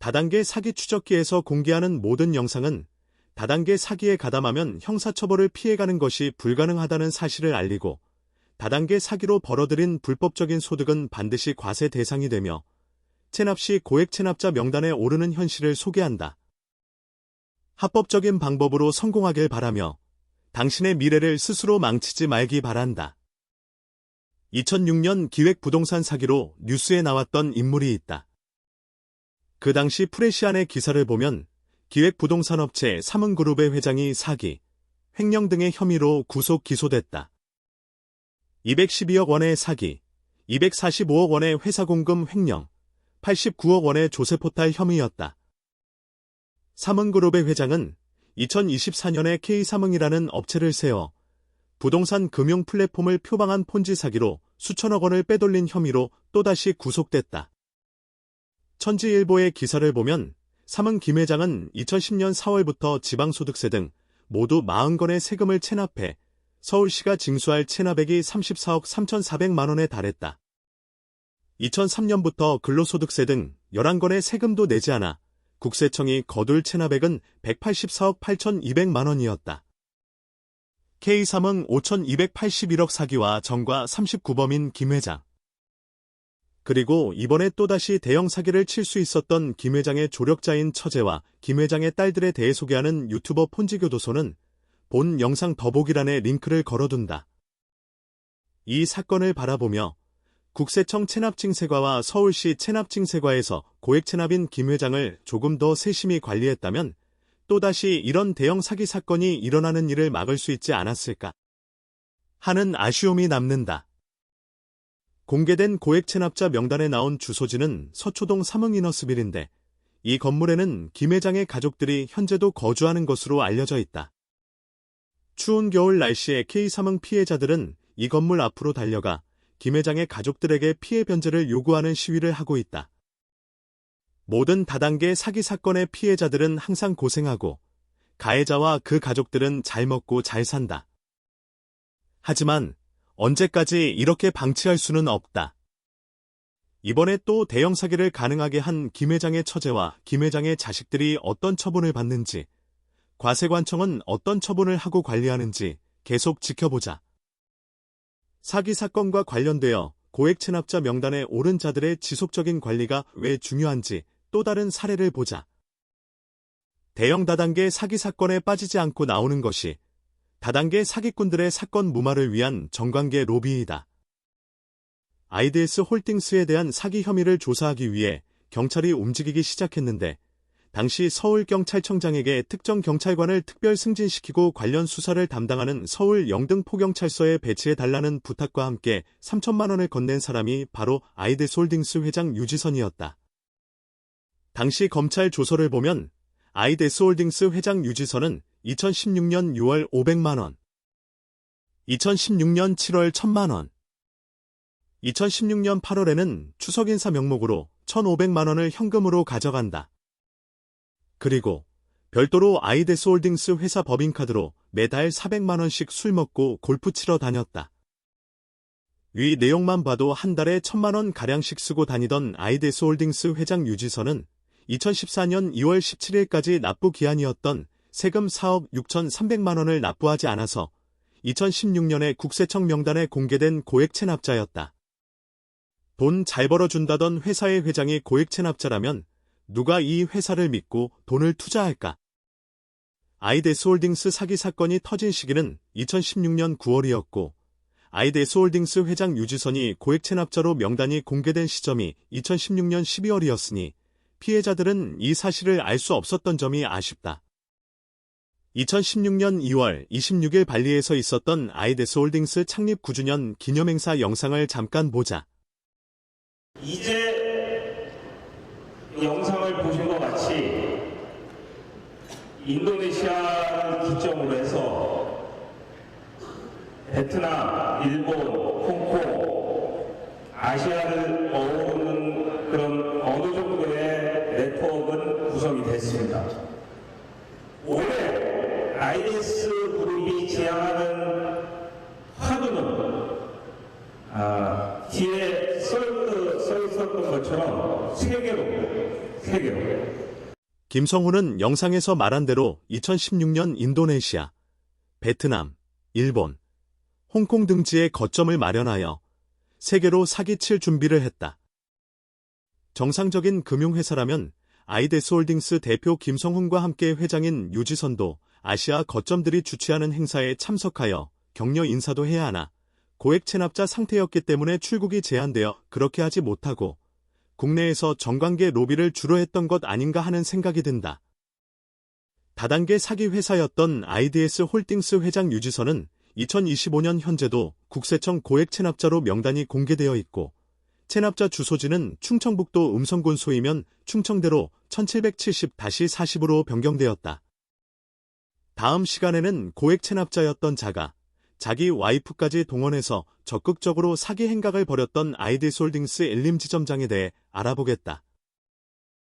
다단계 사기 추적기에서 공개하는 모든 영상은 다단계 사기에 가담하면 형사처벌을 피해가는 것이 불가능하다는 사실을 알리고 다단계 사기로 벌어들인 불법적인 소득은 반드시 과세 대상이 되며 체납 시 고액 체납자 명단에 오르는 현실을 소개한다. 합법적인 방법으로 성공하길 바라며 당신의 미래를 스스로 망치지 말기 바란다. 2006년 기획부동산 사기로 뉴스에 나왔던 인물이 있다. 그 당시 프레시안의 기사를 보면 기획부동산업체 삼흥그룹의 회장이 사기, 횡령 등의 혐의로 구속 기소됐다. 212억 원의 사기, 245억 원의 회사공금 횡령, 89억 원의 조세포탈 혐의였다. 삼흥그룹의 회장은 2024년에 K삼흥이라는 업체를 세워 부동산 금융 플랫폼을 표방한 폰지 사기로 수천억 원을 빼돌린 혐의로 또다시 구속됐다. 천지일보의 기사를 보면 삼흥 김 회장은 2010년 4월부터 지방소득세 등 모두 40건의 세금을 체납해 서울시가 징수할 체납액이 34억 3,400만 원에 달했다. 2003년부터 근로소득세 등 11건의 세금도 내지 않아 국세청이 거둘 체납액은 184억 8,200만 원이었다. K삼흥 5,281억 사기와 전과 39범인 김 회장. 그리고 이번에 또다시 대형 사기를 칠 수 있었던 김 회장의 조력자인 처제와 김 회장의 딸들에 대해 소개하는 유튜버 폰지교도소는 본 영상 더보기란에 링크를 걸어둔다. 이 사건을 바라보며 국세청 체납징세과와 서울시 체납징세과에서 고액 체납인 김 회장을 조금 더 세심히 관리했다면 또다시 이런 대형 사기 사건이 일어나는 일을 막을 수 있지 않았을까 하는 아쉬움이 남는다. 공개된 고액 체납자 명단에 나온 주소지는 서초동 삼흥이너스빌인데 이 건물에는 김 회장의 가족들이 현재도 거주하는 것으로 알려져 있다. 추운 겨울 날씨에 K삼흥 피해자들은 이 건물 앞으로 달려가 김 회장의 가족들에게 피해 변제를 요구하는 시위를 하고 있다. 모든 다단계 사기 사건의 피해자들은 항상 고생하고 가해자와 그 가족들은 잘 먹고 잘 산다. 하지만 언제까지 이렇게 방치할 수는 없다. 이번에 또 대형 사기를 가능하게 한 김 회장의 처제와 김 회장의 자식들이 어떤 처분을 받는지, 과세관청은 어떤 처분을 하고 관리하는지 계속 지켜보자. 사기 사건과 관련되어 고액 체납자 명단에 오른 자들의 지속적인 관리가 왜 중요한지 또 다른 사례를 보자. 대형 다단계 사기 사건에 빠지지 않고 나오는 것이 다단계 사기꾼들의 사건 무마를 위한 정관계 로비이다. 아이디에스 홀딩스에 대한 사기 혐의를 조사하기 위해 경찰이 움직이기 시작했는데 당시 서울경찰청장에게 특정 경찰관을 특별 승진시키고 관련 수사를 담당하는 서울 영등포경찰서에 배치해달라는 부탁과 함께 3천만 원을 건넨 사람이 바로 아이디에스 홀딩스 회장 유지선이었다. 당시 검찰 조서를 보면 아이디에스 홀딩스 회장 유지선은 2016년 6월 500만 원, 2016년 7월 1000만 원, 2016년 8월에는 추석인사 명목으로 1,500만 원을 현금으로 가져간다. 그리고 별도로 아이디에스 홀딩스 회사 법인카드로 매달 400만 원씩 술 먹고 골프 치러 다녔다. 위 내용만 봐도 한 달에 1,000만 원 가량씩 쓰고 다니던 아이디에스 홀딩스 회장 유지선은 2014년 2월 17일까지 납부 기한이었던 세금 4억 6,300만 원을 납부하지 않아서 2016년에 국세청 명단에 공개된 고액 체납자였다. 돈 잘 벌어준다던 회사의 회장이 고액 체납자라면 누가 이 회사를 믿고 돈을 투자할까? 아이디에스 홀딩스 사기 사건이 터진 시기는 2016년 9월이었고 아이디에스 홀딩스 회장 유지선이 고액 체납자로 명단이 공개된 시점이 2016년 12월이었으니 피해자들은 이 사실을 알 수 없었던 점이 아쉽다. 2016년 2월 26일 발리에서 있었던 아이디에스 홀딩스 창립 9주년 기념행사 영상을 잠깐 보자. 이제 영상을 보신 것 같이 인도네시아를 기점으로 해서 베트남, 일본, 홍콩, 아시아를 어우르는 그런 어느 정도의 네트워크는 구성이 됐습니다. 올해 아이디에스 그룹이 지향하는 화두는 뒤에 써 들었었던 것처럼 세계로. 김성훈은 영상에서 말한 대로 2016년 인도네시아, 베트남, 일본, 홍콩 등지에 거점을 마련하여 세계로 사기칠 준비를 했다. 정상적인 금융회사라면 아이데스홀딩스 대표 김성훈과 함께 회장인 유지선도 아시아 거점들이 주최하는 행사에 참석하여 격려 인사도 해야 하나 고액 체납자 상태였기 때문에 출국이 제한되어 그렇게 하지 못하고 국내에서 정관계 로비를 주로 했던 것 아닌가 하는 생각이 든다. 다단계 사기 회사였던 아이디에스 홀딩스 회장 유지선은 2025년 현재도 국세청 고액 체납자로 명단이 공개되어 있고 체납자 주소지는 충청북도 음성군 소이면 충청대로 1770-40으로 변경되었다. 다음 시간에는 고액 체납자였던 자가 자기 와이프까지 동원해서 적극적으로 사기 행각을 벌였던 아이디솔딩스 엘림 지점장에 대해 알아보겠다.